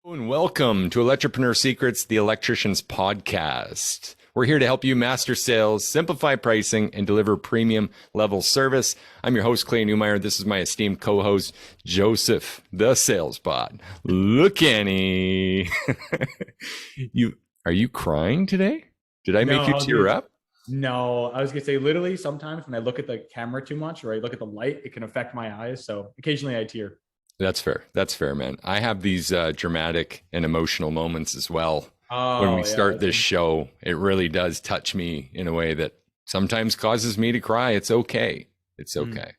And welcome to Electripreneur Secrets, the Electrician's podcast. We're here to help you master sales, simplify pricing, and deliver premium level service. I'm your host, Clay Newmeyer. This is my esteemed co-host, Joseph, the sales bot. Look, Annie. Are you crying today? Did I make you tear up? No, I was gonna say literally sometimes when I look at the camera too much or I look at the light, it can affect my eyes. So occasionally I tear. That's fair. That's fair, man. I have these dramatic and emotional moments as well. When we Oh start yeah. this show, it really does touch me in a way that sometimes causes me to cry. It's okay. It's okay.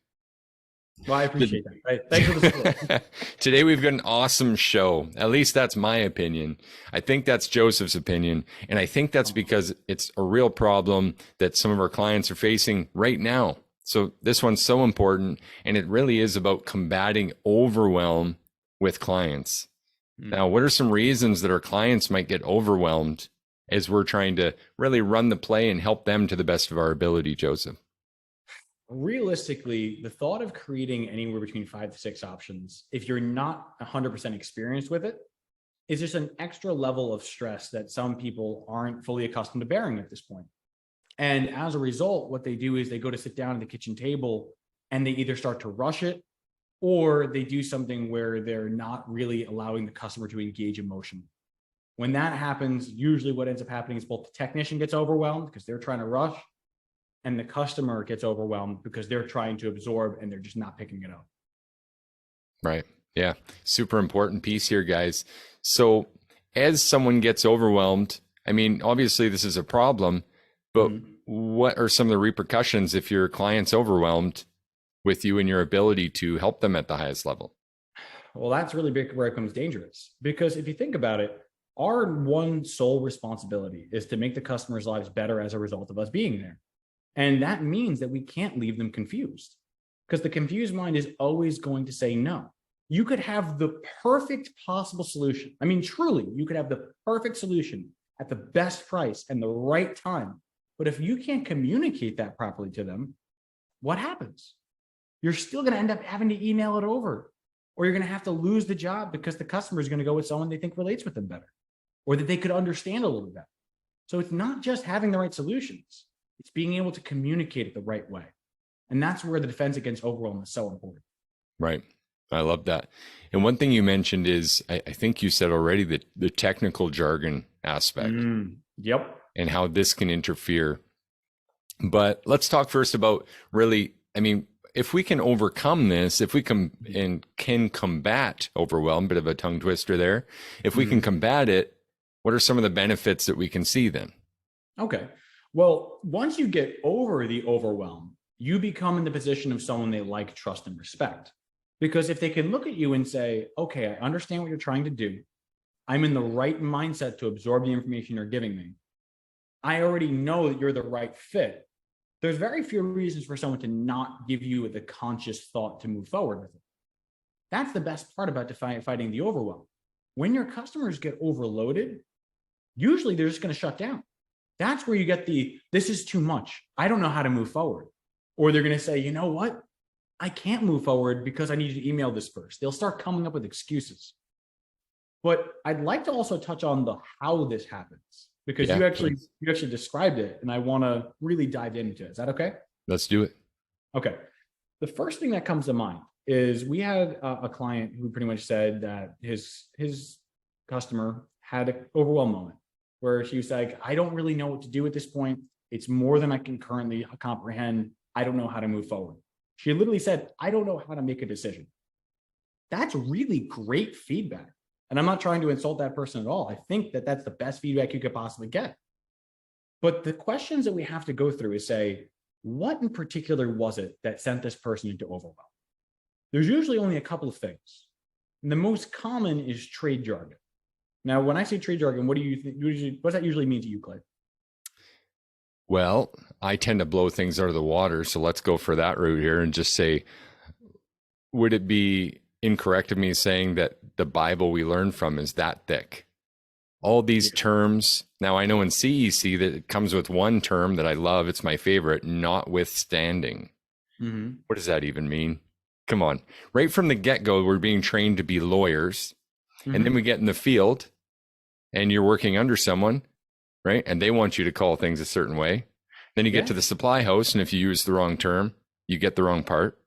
Well, I appreciate that. Right. Thanks for the support. Today we've got an awesome show. At least that's my opinion. I think that's Joseph's opinion. And I think that's because it's a real problem that some of our clients are facing right now. So this one's so important, and it really is about combating overwhelm with clients. Now, what are some reasons that our clients might get overwhelmed as we're trying to really run the play and help them to the best of our ability, Joseph? Realistically, the thought of creating anywhere between 5 to 6 options, if you're not 100% experienced with it, is just an extra level of stress that some people aren't fully accustomed to bearing at this point. And as a result, what they do is they go to sit down at the kitchen table and they either start to rush it or they do something where they're not really allowing the customer to engage emotion. When that happens, usually what ends up happening is both the technician gets overwhelmed because they're trying to rush and the customer gets overwhelmed because they're trying to absorb and they're just not picking it up. Right. Yeah. Super important piece here, guys. So as someone gets overwhelmed, I mean, obviously this is a problem, but what are some of the repercussions if your client's overwhelmed with you and your ability to help them at the highest level? Well, that's really big where it becomes dangerous, because if you think about it, our one sole responsibility is to make the customer's lives better as a result of us being there. And that means that we can't leave them confused, because the confused mind is always going to say no. You could have the perfect possible solution. I mean, truly, you could have the perfect solution at the best price and the right time. But if you can't communicate that properly to them, what happens? You're still going to end up having to email it over, or you're going to have to lose the job because the customer is going to go with someone they think relates with them better, or that they could understand a little better. So it's not just having the right solutions. It's being able to communicate it the right way. And that's where the defense against overwhelm is so important. Right. I love that. And one thing you mentioned is, I think you said already, that the technical jargon aspect. Yep. And how this can interfere. But let's talk first about really, I mean, if we can overcome this, if we can combat overwhelm, bit of a tongue twister there. If we can combat it, what are some of the benefits that we can see then? Okay. Well, once you get over the overwhelm, you become in the position of someone they like, trust, and respect. Because if they can look at you and say, okay, I understand what you're trying to do. I'm in the right mindset to absorb the information you're giving me. I already know that you're the right fit. There's very few reasons for someone to not give you the conscious thought to move forward with it. That's the best part about fighting the overwhelm. When your customers get overloaded, usually they're just going to shut down. That's where you get this is too much. I don't know how to move forward. Or they're going to say, you know what? I can't move forward because I need you to email this first. They'll start coming up with excuses. But I'd like to also touch on the how this happens, because you actually described it, and I want to really dive into it. Is that okay? Let's do it. Okay. The first thing that comes to mind is we had a client who pretty much said that his customer had an overwhelm moment where she was like, I don't really know what to do at this point. It's more than I can currently comprehend. I don't know how to move forward. She literally said, I don't know how to make a decision. That's really great feedback. And I'm not trying to insult that person at all. I think that that's the best feedback you could possibly get. But the questions that we have to go through is say, what in particular was it that sent this person into overwhelm? There's usually only a couple of things. And the most common is trade jargon. Now, when I say trade jargon, what do you think? What does that usually mean to you, Clay? Well, I tend to blow things out of the water. So let's go for that route here and just say, would it be incorrect of me saying that the Bible we learn from is that thick? All these terms. Now I know in CEC that it comes with one term that I love. It's my favorite, notwithstanding. What does that even mean? Come on. Right from the get-go, we're being trained to be lawyers. And then we get in the field and you're working under someone, right? And they want you to call things a certain way. Then you get to the supply house, and if you use the wrong term, you get the wrong part.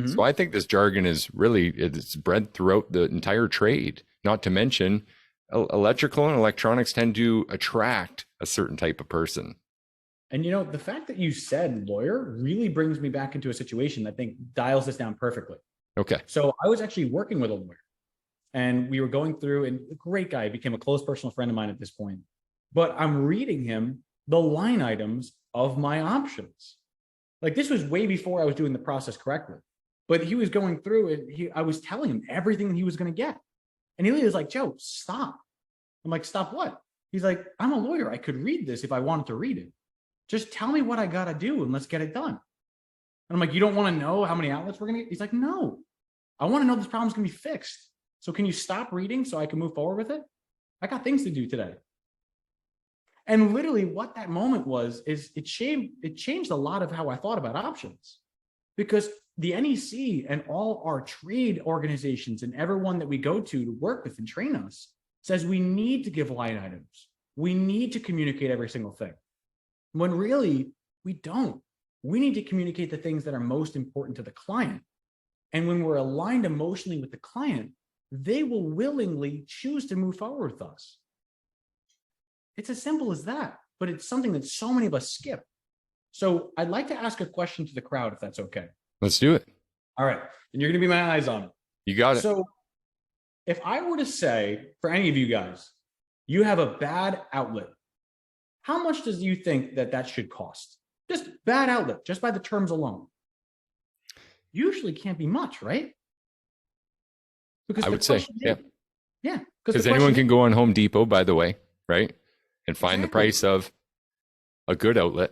So I think this jargon is really, it's spread throughout the entire trade. Not to mention, electrical and electronics tend to attract a certain type of person. And you know, the fact that you said lawyer really brings me back into a situation that I think dials this down perfectly. Okay. So I was actually working with a lawyer, and we were going through, and a great guy, became a close personal friend of mine at this point. But I'm reading him the line items of my options. Like, this was way before I was doing the process correctly. But he was going through it. I was telling him everything he was going to get. And he was like, Joe, stop. I'm like, stop what? He's like, I'm a lawyer. I could read this if I wanted to read it. Just tell me what I got to do and let's get it done. And I'm like, you don't want to know how many outlets we're going to get? He's like, no, I want to know this problem's going to be fixed. So can you stop reading so I can move forward with it? I got things to do today. And literally what that moment was, is it changed a lot of how I thought about options, because the NEC and all our trade organizations and everyone that we go to work with and train us says we need to give line items. We need to communicate every single thing. When really we don't. We need to communicate the things that are most important to the client. And when we're aligned emotionally with the client, they will willingly choose to move forward with us. It's as simple as that, but it's something that so many of us skip. So I'd like to ask a question to the crowd, if that's okay. Let's do it. All right. And you're going to be my eyes on it. You got it. So if I were to say, for any of you guys, you have a bad outlet, how much does you think that should cost? Just bad outlet, just by the terms alone. Usually can't be much, right? Because I would say, yeah. Yeah. Because anyone can go on Home Depot, by the way, right? And find the price of a good outlet.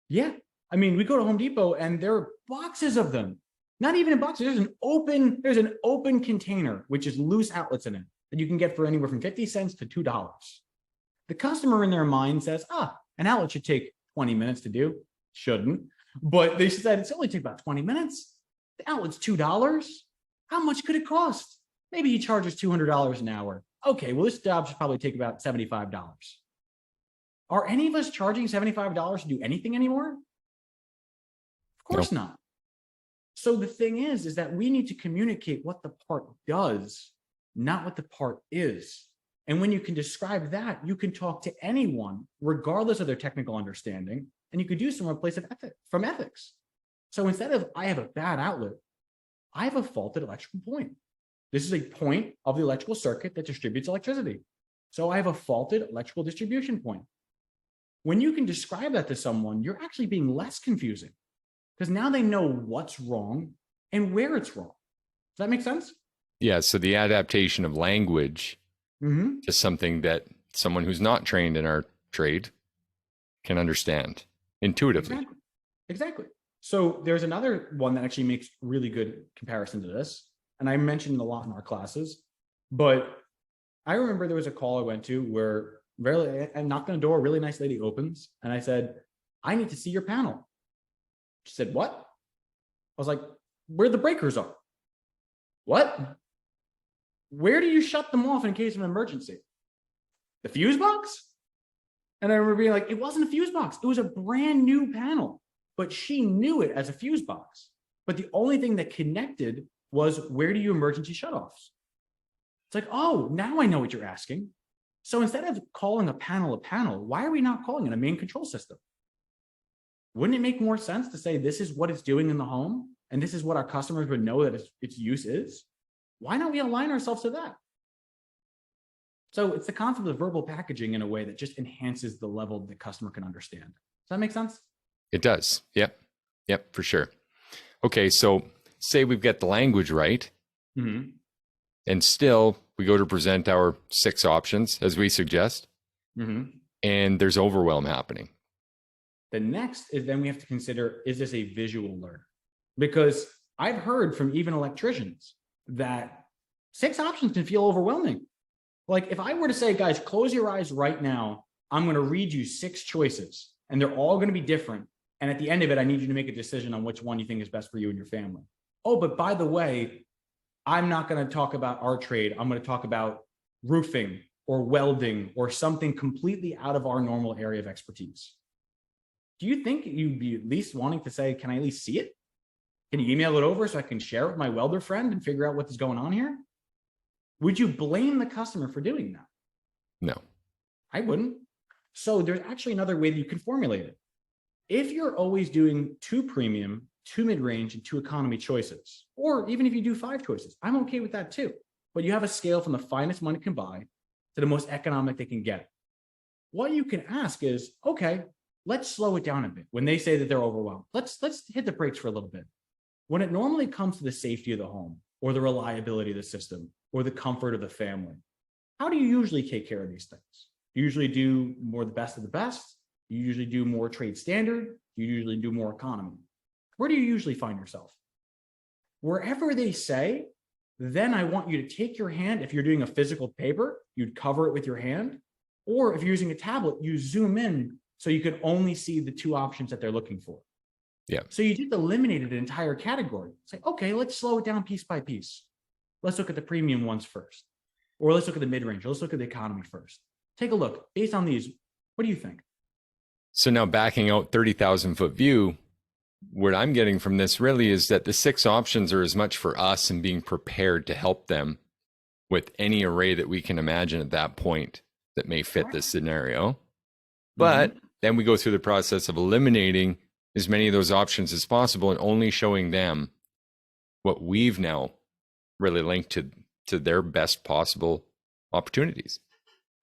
Yeah. I mean, we go to Home Depot and there are boxes of them. Not even in boxes. There's an open container, which is loose outlets in it, that you can get for anywhere from 50 cents to $2. The customer in their mind says, an outlet should take 20 minutes to do. Shouldn't. But they said it's only take about 20 minutes. The outlet's $2. How much could it cost? Maybe he charges $200 an hour. Okay, well, this job should probably take about $75. Are any of us charging $75 to do anything anymore? Of course not. So the thing is that we need to communicate what the part does, not what the part is. And when you can describe that, you can talk to anyone, regardless of their technical understanding, and you could do so from a place of ethics. So instead of, I have a bad outlet, I have a faulted electrical point. This is a point of the electrical circuit that distributes electricity. So I have a faulted electrical distribution point. When you can describe that to someone, you're actually being less confusing, because now they know what's wrong and where it's wrong. Does that make sense? Yeah. So the adaptation of language to something that someone who's not trained in our trade can understand intuitively. Exactly. So there's another one that actually makes really good comparison to this. And I mentioned it a lot in our classes, but I remember there was a call I went to where I knocked on the door, a really nice lady opens, and I said, I need to see your panel. She said, what? I was like, where the breakers are. What? Where do you shut them off in case of an emergency? The fuse box? And I remember being like, it wasn't a fuse box. It was a brand new panel, but she knew it as a fuse box. But the only thing that connected was, where do you emergency shutoffs? It's like, oh, now I know what you're asking. So instead of calling a panel, why are we not calling it a main control system? Wouldn't it make more sense to say, this is what it's doing in the home, and this is what our customers would know that its use is? Why don't we align ourselves to that? So it's the concept of verbal packaging in a way that just enhances the level the customer can understand. Does that make sense? It does. Yep. Yep, for sure. Okay, so say we've got the language right, and still we go to present our 6 options as we suggest, and there's overwhelm happening. The next is, then we have to consider, is this a visual learner? Because I've heard from even electricians that 6 options can feel overwhelming. Like, if I were to say, guys, close your eyes right now, I'm going to read you 6 choices, and they're all going to be different. And at the end of it, I need you to make a decision on which one you think is best for you and your family. Oh, but by the way, I'm not going to talk about our trade. I'm going to talk about roofing or welding or something completely out of our normal area of expertise. Do you think you'd be at least wanting to say, can I at least see it? Can you email it over so I can share it with my welder friend and figure out what's going on here? Would you blame the customer for doing that? No. I wouldn't. So there's actually another way that you can formulate it. If you're always doing 2 premium, 2 mid-range, and 2 economy choices, or even if you do 5 choices, I'm okay with that too. But you have a scale from the finest money can buy to the most economic they can get. What you can ask is, okay, let's slow it down a bit. When they say that they're overwhelmed, let's hit the brakes for a little bit. When it normally comes to the safety of the home or the reliability of the system or the comfort of the family, how do you usually take care of these things? You usually do more the best of the best. You usually do more trade standard. You usually do more economy. Where do you usually find yourself? Wherever they say, then I want you to take your hand. If you're doing a physical paper, you'd cover it with your hand. Or if you're using a tablet, you zoom in so you can only see the 2 options that they're looking for. Yeah. So you just eliminated an entire category. Say, okay, let's slow it down piece by piece. Let's look at the premium ones first. Or let's look at the mid-range. Let's look at the economy first. Take a look. Based on these, what do you think? So now backing out 30,000 foot view, what I'm getting from this really is that the 6 options are as much for us and being prepared to help them with any array that we can imagine at that point that may fit this scenario. But then we go through the process of eliminating as many of those options as possible and only showing them what we've now really linked to their best possible opportunities.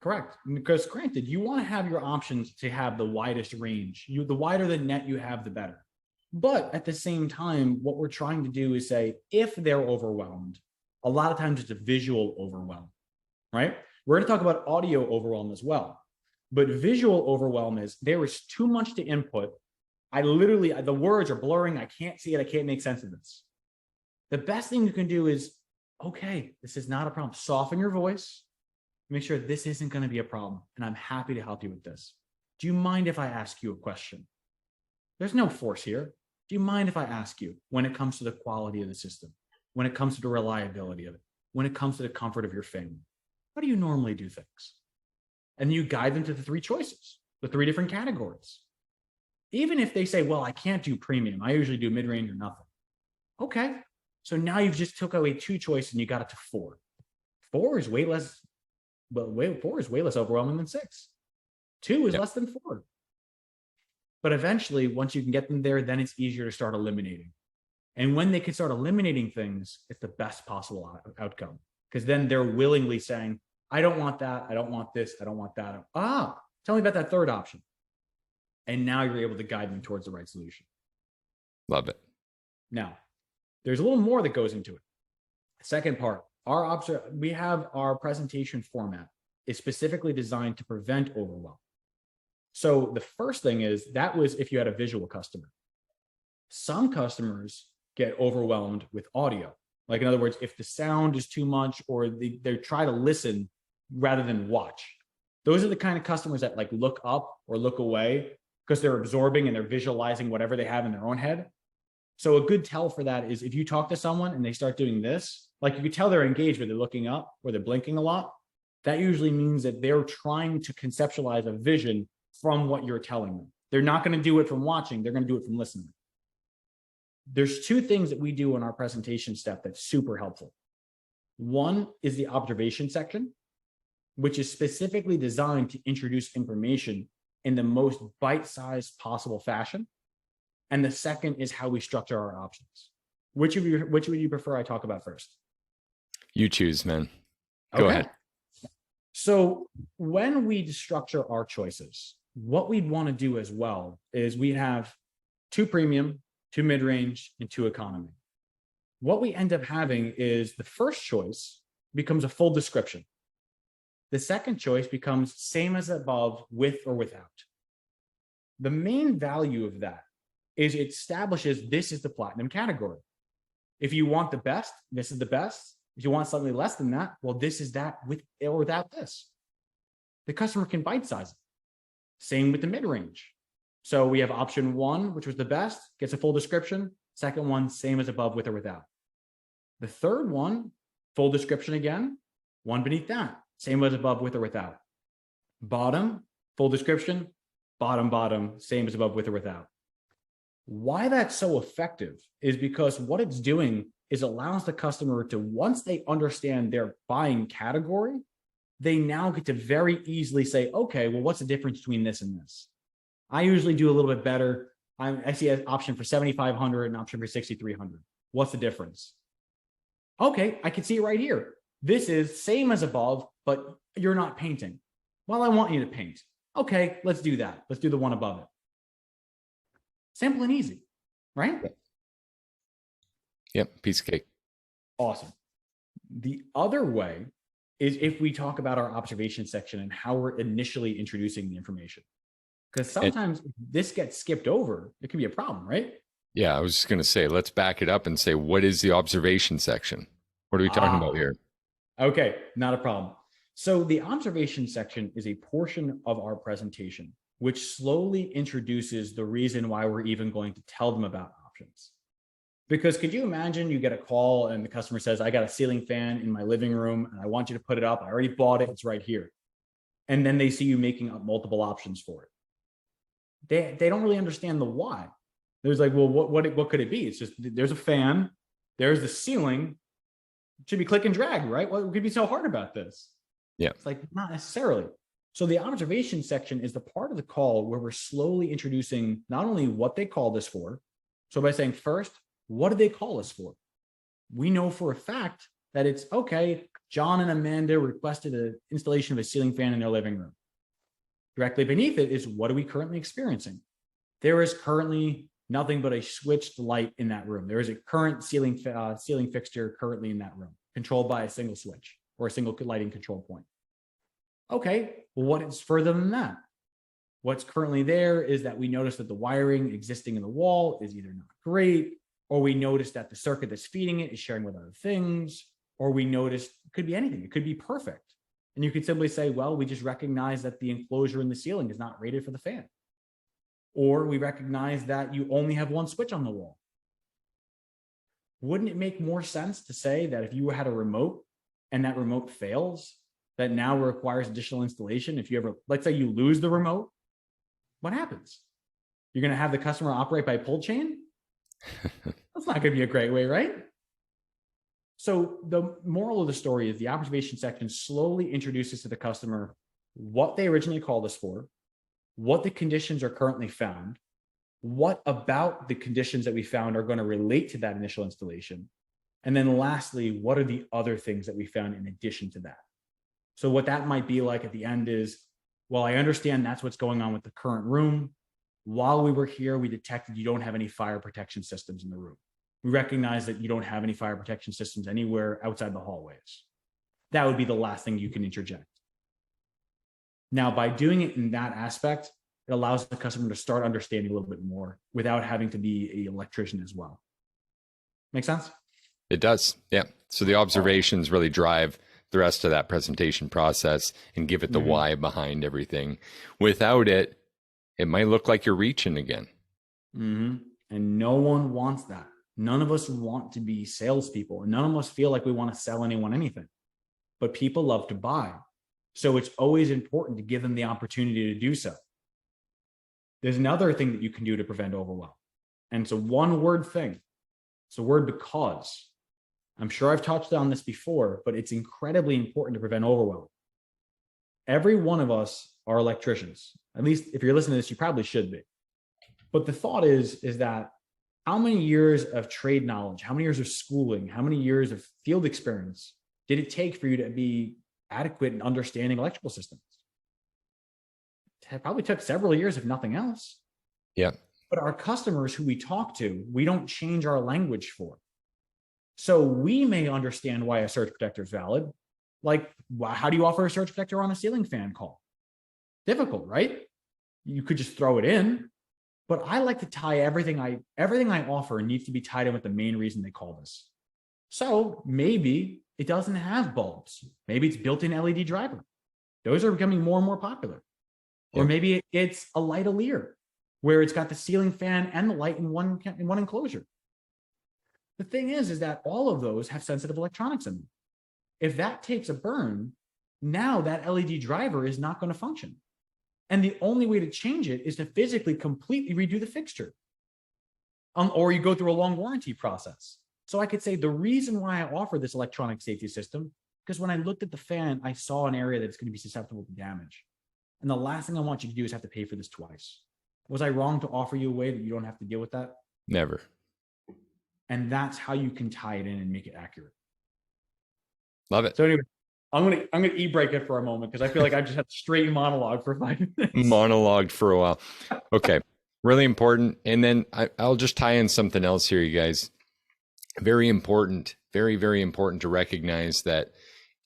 Correct. Because granted, you want to have your options to have the widest range. The wider the net you have, the better. But at the same time, what we're trying to do is say, if they're overwhelmed, a lot of times it's a visual overwhelm, right? We're going to talk about audio overwhelm as well. But visual overwhelm is there is too much to input. The words are blurring. I can't see it. I can't make sense of this. The best thing you can do is, okay, this is not a problem. Soften your voice. Make sure this isn't going to be a problem. And I'm happy to help you with this. Do you mind if I ask you a question? There's no force here. Do you mind if I ask you when it comes to the quality of the system, when it comes to the reliability of it, when it comes to the comfort of your family? How do you normally do things? And you guide them to the 3 choices, the 3 different categories. Even if they say, well, I can't do premium. I usually do mid-range or nothing. Okay. So now you've just took away 2 choices and you got it to 4. 4 is way less, but 4 is way less overwhelming than 6. 2 is less than 4. But eventually, once you can get them there, then it's easier to start eliminating. And when they can start eliminating things, it's the best possible outcome. Because then they're willingly saying, I don't want that. I don't want this. I don't want that. Tell me about that 3rd option. And now you're able to guide them towards the right solution. Love it. Now, there's a little more that goes into it. Second part, we have our presentation format is specifically designed to prevent overwhelm. So the first thing is that was if you had a visual customer. Some customers get overwhelmed with audio. Like in other words, if the sound is too much or they try to listen rather than watch. Those are the kind of customers that like look up or look away because they're absorbing and they're visualizing whatever they have in their own head. So a good tell for that is if you talk to someone and they start doing this, like you could tell they're engaged where they're looking up or they're blinking a lot. That usually means that they're trying to conceptualize a vision from what you're telling them. They're not going to do it from watching. They're going to do it from listening. There's 2 things that we do in our presentation step that's super helpful. One is the observation section, which is specifically designed to introduce information in the most bite-sized possible fashion. And the second is how we structure our options. Which would you prefer I talk about first? You choose, man. Go ahead. So when we structure our choices, what we'd want to do as well is we have 2 premium, 2 mid-range, and 2 economy. What we end up having is the first choice becomes a full description. The second choice becomes same as above, with or without. The main value of that is it establishes this is the platinum category. If you want the best, this is the best. If you want something less than that, well, this is that with or without this. The customer can bite size it. Same with the mid-range. So we have option 1, which was the best, gets a full description. Second one, same as above, with or without. The third one, full description again, one beneath that, same as above, with or without. Bottom, full description, bottom, same as above, with or without. Why that's so effective is because what it's doing is allows the customer to, once they understand their buying category, they now get to very easily say, okay, well, what's the difference between this and this? I usually do a little bit better. I see an option for 7,500 and an option for 6,300. What's the difference? Okay, I can see it right here. This is same as above, but you're not painting. Well, I want you to paint. Okay, let's do that. Let's do the one above it. Simple and easy, right? Yep, piece of cake. Awesome. The other way is if we talk about our observation section and how we're initially introducing the information. Because sometimes if this gets skipped over, it can be a problem, right? Yeah, I was just going to say, let's back it up and say, what is the observation section? What are we talking about here? Okay, not a problem. So the observation section is a portion of our presentation, which slowly introduces the reason why we're even going to tell them about options. Because could you imagine you get a call and the customer says, I got a ceiling fan in my living room and I want you to put it up. I already bought it. It's right here. And then they see you making up multiple options for it. They don't really understand the why. There's like, well, what could it be? It's just, there's a fan, there's the ceiling. It should be click and drag, right? What could be so hard about this? Yeah. It's like, not necessarily. So the observation section is the part of the call where we're slowly introducing not only what they call this for. So by saying first, what did they call us for? We know for a fact that it's okay. John and Amanda requested an installation of a ceiling fan in their living room. Directly beneath it is, what are we currently experiencing? There is currently nothing but a switched light in that room. There is a current ceiling fixture currently in that room, controlled by a single switch or a single lighting control point. Okay, well, what is further than that? What's currently there is that we notice that the wiring existing in the wall is either not great, or we notice that the circuit that's feeding it is sharing with other things, or we notice, it could be anything. It could be perfect. And you could simply say, well, we just recognize that the enclosure in the ceiling is not rated for the fan. Or we recognize that you only have one switch on the wall. Wouldn't it make more sense to say that if you had a remote and that remote fails, that now requires additional installation? If you ever, let's say you lose the remote, what happens? You're going to have the customer operate by pull chain? That's not going to be a great way, right? So the moral of the story is the observation section slowly introduces to the customer what they originally called us for, what the conditions are currently found, what about the conditions that we found are going to relate to that initial installation, and then lastly, what are the other things that we found in addition to that? So what that might be like at the end is, well, I understand that's what's going on with the current room. While we were here, we detected you don't have any fire protection systems in the room. We recognize that you don't have any fire protection systems anywhere outside the hallways. That would be the last thing you can interject. Now, by doing it in that aspect, it allows the customer to start understanding a little bit more without having to be an electrician as well. Make sense? It does. Yeah. So the observations really drive the rest of that presentation process and give it the why behind everything. Without it, it might look like you're reaching again. And no one wants that. None of us want to be salespeople, and none of us feel like we want to sell anyone anything. But people love to buy. So it's always important to give them the opportunity to do so. There's another thing that you can do to prevent overwhelm. And it's a one-word thing. It's the word because. I'm sure I've touched on this before, but it's incredibly important to prevent overwhelm. Every one of us are electricians. At least if you're listening to this, you probably should be. But the thought is that how many years of trade knowledge, how many years of schooling, how many years of field experience did it take for you to be adequate in understanding electrical systems? It probably took several years, if nothing else. Yeah. But our customers who we talk to, we don't change our language for. So we may understand why a surge protector is valid. Like, how do you offer a surge protector on a ceiling fan call? Difficult, right? You could just throw it in. But I like to tie everything I offer needs to be tied in with the main reason they call this. So maybe it doesn't have bulbs. Maybe it's built-in LED driver. Those are becoming more and more popular. Or maybe it's a light-a-leer, where it's got the ceiling fan and the light in one enclosure. The thing is that all of those have sensitive electronics in them. If that takes a burn, now that LED driver is not going to function. And the only way to change it is to physically completely redo the fixture. Or you go through a long warranty process. So I could say the reason why I offer this electronic safety system, because when I looked at the fan, I saw an area that's going to be susceptible to damage. And the last thing I want you to do is have to pay for this twice. Was I wrong to offer you a way that you don't have to deal with that? Never. And that's how you can tie it in and make it accurate. Love it. So anyway, I'm gonna e-break it for a moment because I feel like I just had a straight monologue for 5 minutes. Monologued for a while. Okay. Really important. And then I'll just tie in something else here, you guys. Very important, very, very important to recognize that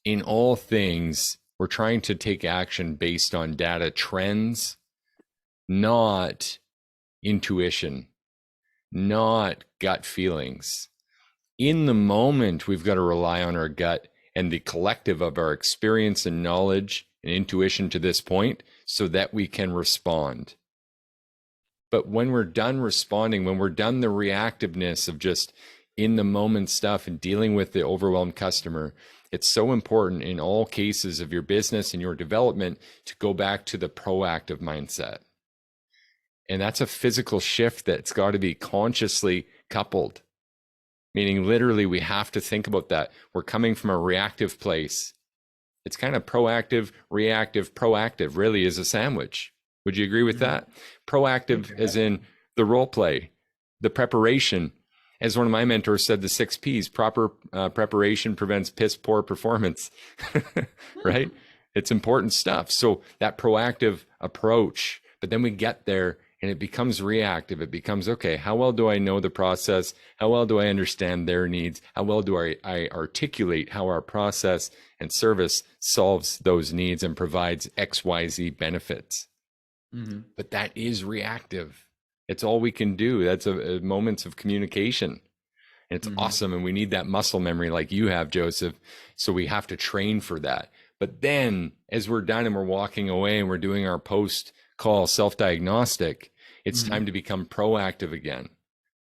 in all things, we're trying to take action based on data trends, not intuition, not gut feelings. In the moment, we've got to rely on our gut and the collective of our experience and knowledge and intuition to this point so that we can respond. But when we're done responding, when we're done the reactiveness of just in the moment stuff and dealing with the overwhelmed customer, it's so important in all cases of your business and your development to go back to the proactive mindset. And that's a physical shift that's got to be consciously coupled. Meaning literally we have to think about that. We're coming from a reactive place. It's kind of proactive, reactive, proactive really is a sandwich. Would you agree with that? Proactive as in the role play, the preparation. As one of my mentors said, the 6 Ps, proper preparation prevents piss poor performance, right? It's important stuff. So that proactive approach, but then we get there and it becomes reactive. It becomes, okay, how well do I know the process? How well do I understand their needs? How well do I articulate how our process and service solves those needs and provides XYZ benefits? Mm-hmm. But that is reactive. It's all we can do. That's a moments of communication. And it's awesome. And we need that muscle memory like you have, Joseph. So we have to train for that. But then as we're done and we're walking away and we're doing our post-call self-diagnostic, it's time to become proactive again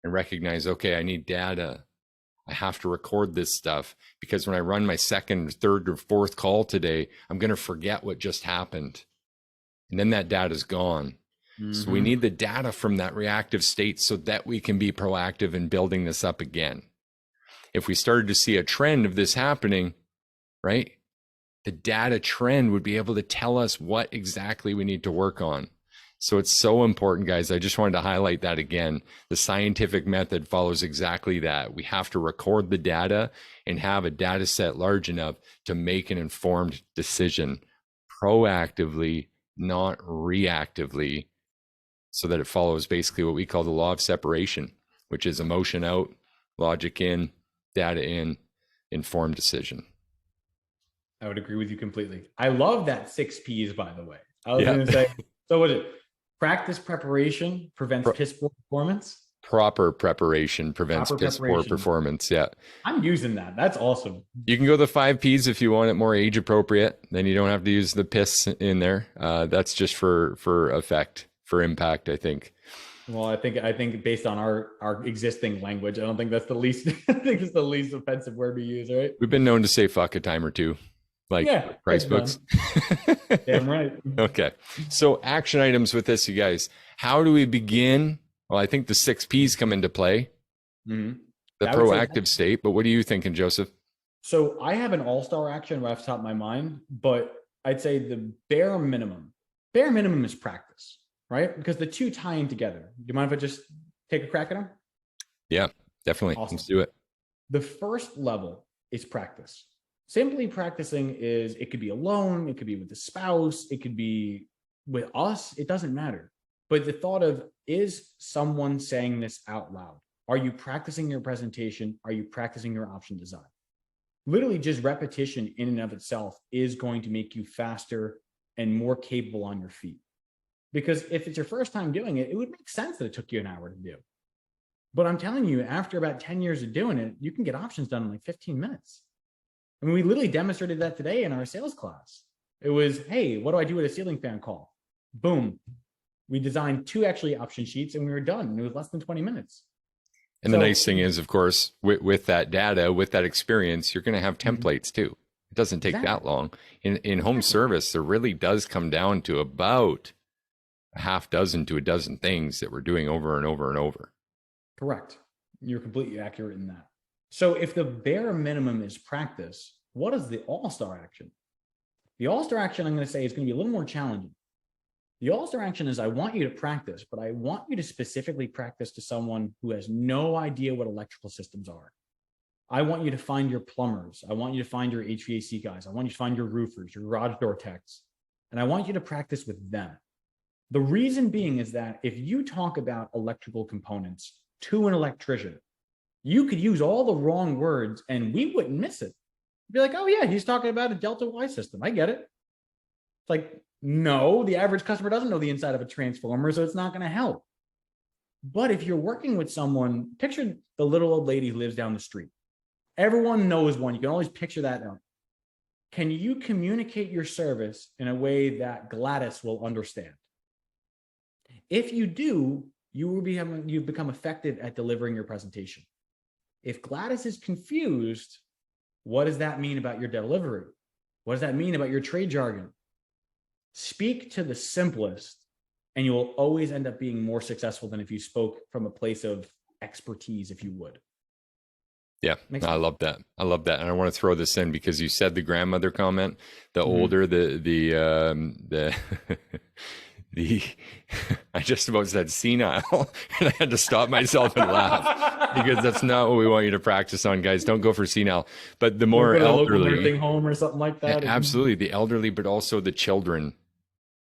and recognize, okay, I need data. I have to record this stuff because when I run my second, third, or fourth call today, I'm going to forget what just happened. And then that data is gone. So we need the data from that reactive state so that we can be proactive in building this up again. If we started to see a trend of this happening, right, the data trend would be able to tell us what exactly we need to work on. So it's so important, guys. I just wanted to highlight that again. The scientific method follows exactly that. We have to record the data and have a data set large enough to make an informed decision proactively, not reactively, so that it follows basically what we call the law of separation, which is emotion out, logic in, data in, informed decision. I would agree with you completely. I love that 6 Ps, by the way. I was going to say, so what is it? Practice preparation prevents piss poor performance? Proper preparation prevents piss poor performance. Yeah. I'm using that. That's awesome. You can go the 5 Ps if you want it more age appropriate. Then you don't have to use the piss in there. That's just for effect, for impact, I think. Well, I think based on our existing language, I don't think that's the least. I think it's the least offensive word we use, right? We've been known to say fuck a time or two, like price books. Damn right. Okay. So action items with this, you guys. How do we begin? Well, I think the 6 Ps come into play. The proactive state. But what are you thinking, Joseph? So I have an all-star action right off the top of my mind, but I'd say the bare minimum is practice. Right? Because the two tie in together. Do you mind if I just take a crack at them? Yeah, definitely. Awesome. Let's do it. The first level is practice. Simply practicing is, it could be alone, it could be with a spouse, it could be with us, it doesn't matter. But the thought of, is someone saying this out loud? Are you practicing your presentation? Are you practicing your option design? Literally just repetition in and of itself is going to make you faster and more capable on your feet. Because if it's your first time doing it, it would make sense that it took you an hour to do. But I'm telling you, after about 10 years of doing it, you can get options done in like 15 minutes. I mean, we literally demonstrated that today in our sales class. It was, hey, what do I do with a ceiling fan call? Boom. We designed 2 actually option sheets and we were done. And it was less than 20 minutes. And the nice thing is, of course, with that data, with that experience, you're going to have templates too. It doesn't take that long. In home service, there really does come down to about a half dozen to a dozen things that we're doing over and over and over. Correct. You're completely accurate in that. So if the bare minimum is practice, what is the all-star action? The all-star action, I'm going to say, is going to be a little more challenging. The all-star action is I want you to practice, but I want you to specifically practice to someone who has no idea what electrical systems are. I want you to find your plumbers. I want you to find your HVAC guys. I want you to find your roofers, your garage door techs, and I want you to practice with them. The reason being is that if you talk about electrical components to an electrician, you could use all the wrong words and we wouldn't miss it. Be like, oh yeah, he's talking about a Delta Y system. I get it. It's like, no, the average customer doesn't know the inside of a transformer, so it's not going to help. But if you're working with someone, picture the little old lady who lives down the street. Everyone knows one. You can always picture that now. Can you communicate your service in a way that Gladys will understand? If you do, you've become effective at delivering your presentation. If Gladys is confused, what does that mean about your delivery? What does that mean about your trade jargon? Speak to the simplest, and you will always end up being more successful than if you spoke from a place of expertise, if you would. Yeah, I love that. I love that. And I want to throw this in because you said the grandmother comment, the older, the I just about said senile and I had to stop myself and laugh because that's not what we want you to practice on, guys. Don't go for senile, but the more elderly home or something like that. Yeah, absolutely. The elderly, but also the children.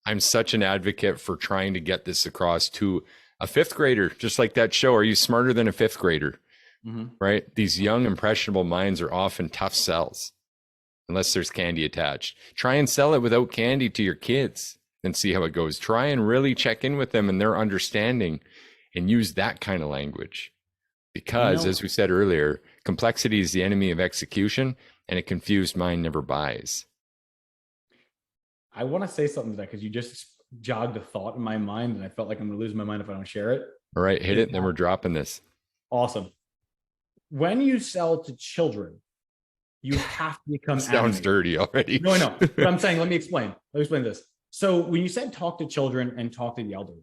I'm such an advocate for trying to get this across to a fifth grader, just like that show. Are you smarter than a fifth grader? Right? These young, impressionable minds are often tough sells unless there's candy attached. Try and sell it without candy to your kids and see how it goes. Try and really check in with them and their understanding and use that kind of language. Because, as we said earlier, complexity is the enemy of execution, and a confused mind never buys. I want to say something to that because you just jogged a thought in my mind, and I felt like I'm going to lose my mind if I don't share it. All right, hit it, and then we're dropping this. Awesome. When you sell to children, you have to become Sounds animated. Dirty already. No, I know. But I'm saying, let me explain this. So when you said talk to children and talk to the elderly,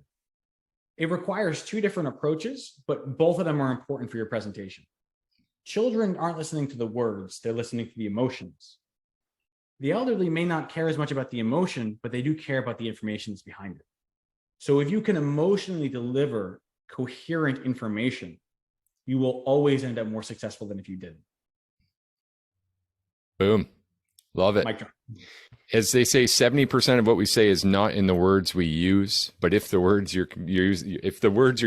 it requires two different approaches, but both of them are important for your presentation. Children aren't listening to the words, they're listening to the emotions. The elderly may not care as much about the emotion, but they do care about the information that's behind it. So if you can emotionally deliver coherent information, you will always end up more successful than if you didn't. Boom. Love it. As they say, 70% of what we say is not in the words we use, but if the words you're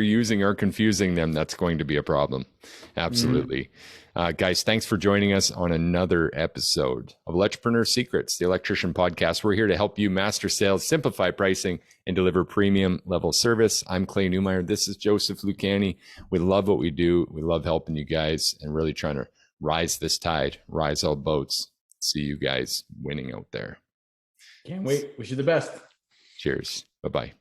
using are confusing them, that's going to be a problem. Absolutely. Guys, thanks for joining us on another episode of Electripreneur Secrets, the Electrician podcast. We're here to help you master sales, simplify pricing, and deliver premium level service. I'm Clay Newmeyer. This is Joseph Lucani. We love what we do. We love helping you guys and really trying to rise this tide, rise all boats. See you guys winning out there. Can't wait. Wish you the best. Cheers. Bye-bye.